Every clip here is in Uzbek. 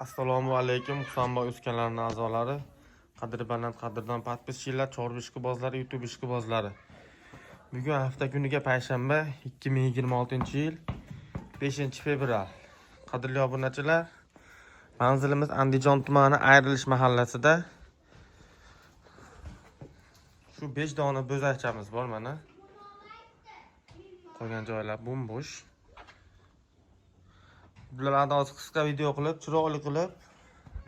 Assalomu alaykum, Husanboy uz kanalining a'zolari, qadrdon podpischilar, chorva ishqibozlari, YouTube ishqibozlari. Bugun hafta kuniga payshanba, 2026-yil 5-fevral. Qadrli obunachilar, manzilimiz Andijon tumani Ayrilish mahallasida. Shu 5 dona bo'zakchamiz bor mana. Qolgan joylar bo'sh. Bular adosi qisqa video qilib, chiroyli qilib,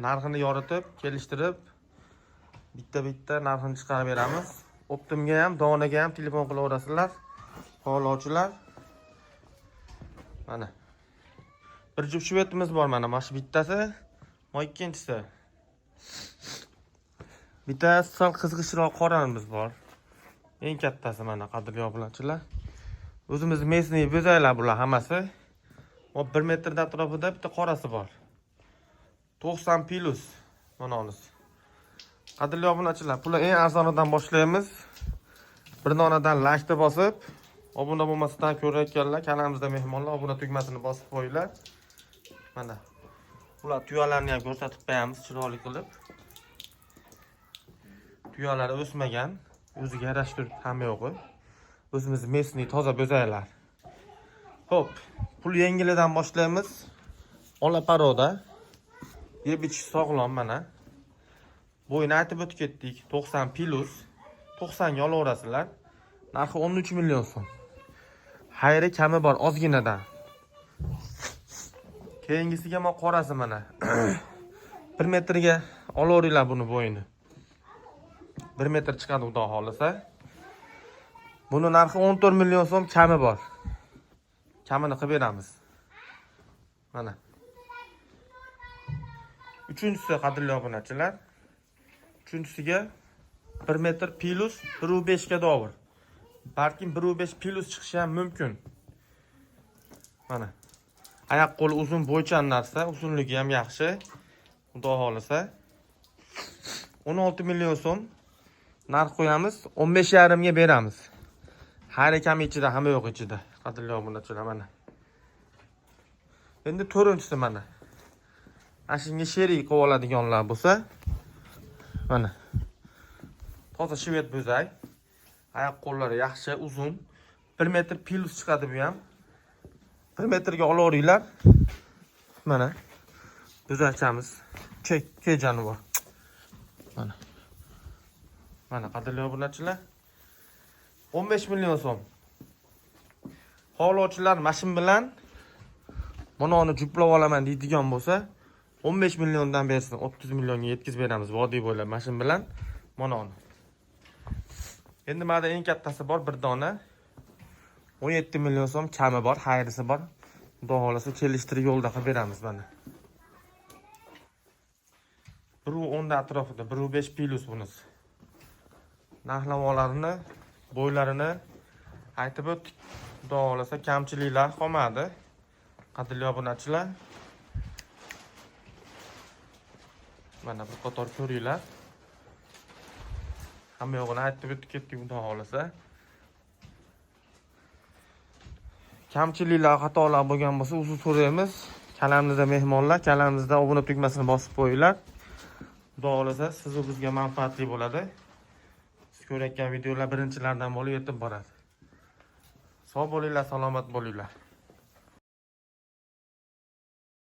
narxini yoritib, kelishtirib, bitta narxini chiqarib beramiz. Optimga ham, donaga ham telefon qilaverasizlar. Xohlovchilar. Mana. Bir juft shvetimiz bor mana, mana shu bittasi, mana ikkinchisi. Bittasi sal qizg'ishroq qoramiz bor. Eng kattasi mana, qadrli obunachilar. O'zimiz mesniy bo'zaklar bular hammasi. O 1 metr atrofida bitta qorasi bor. 90 plus mononus. Qadrli obunachilar, pullar eng arzonidan boshlaymiz. Bir donadan lashni bosib, obuna bo'lmasdan ko'rayotganlar, kanalimizda mehmonlar obuna tugmasini bosib qo'yinglar. Mana. Bular tuyalarni ham ko'rsatib qo'yamiz chiroyli qilib. Tuyalari o'smagan, o'ziga yarashib turib hamma yo'qi. O'zimiz mesniy toza bo'zaklar. Hop, pul yengilidan boshlaymiz. Ola paroda. Yeb ichish sog'lom mana. Bo'yini aytib o'tib ketdik. 90 plus. 90 ga olaverasizlar. Narxi 13 million so'm. Xayri kami bor ozginadan. Keyingisiga mana qorasi mana. 1 metrga olaveringlar buni bo'yini. 1 metr chiqadi xudo xolisa. Buni narxi 14 million so'm kami bor. Kamini qilib beramiz. Mana. Uchinchisi qadrli obunachilar. Uchinchisiga 1 metr plus 1.5 ga dovur. Balkim 1.5 plus chiqishi ham mumkin. Mana. Oyoq qo'li uzun bo'ychan narsa, uzunligi ham yaxshi. Xudo xolisa. 16 million so'm narx qo'yamiz, 15.5 ga beramiz. Har kam ichida, hamma yo'q ichida. Qadrli obunachilar mana. Endi to'rtinchisi mana. Ashunga sherik qilib oladiganlar bo'lsa, mana. Toza shvet bo'zak. Oyoq qo'llari yaxshi, uzun. 1 metr plus chiqadi bu ham. 1 metrga olaveringlar. Mana. Bo'zakchamiz. Kek jonivor. Mana. Mana qadrli obunachilar. 15 million so'm. Xohlovchilar mashin bilan mononi juplab olaman deydigan bo'lsa, 15 milliondan bersin, 30 millionga yetkazib beramiz vodiy bo'ylab mashin bilan mononi. Endi mana eng kattasi bor, bir dona. 17 million so'm kami bor, xayrisi bor. Xudo xolasa kelishtirib yo'lda qilib beramiz mana. 1.10 da atrofida, 1.5 plus bunisi. Narxlavolarini, bo'ylarini aytib o'tdik. Xudo xolasa kamchiliklar qolmadi. Qadrli obunachilar. Mana bir qator ko'ringlar. Hamma yo'g'ini aytib o'tib ketdik xudo xolasa. Kamchiliklar, xatolar bo'lgan bo'lsa, uzr so'raymiz. Kanalimizda mehmonlar, kanalimizda obuna tugmasini bosib qo'yinglar. Xudo xolasa siz va bizga manfaatli bo'ladi. Siz ko'rayotgan videolar birinchilardan bo'lib yetib boradi. Sog' bo'linglar, salomat bo'linglar.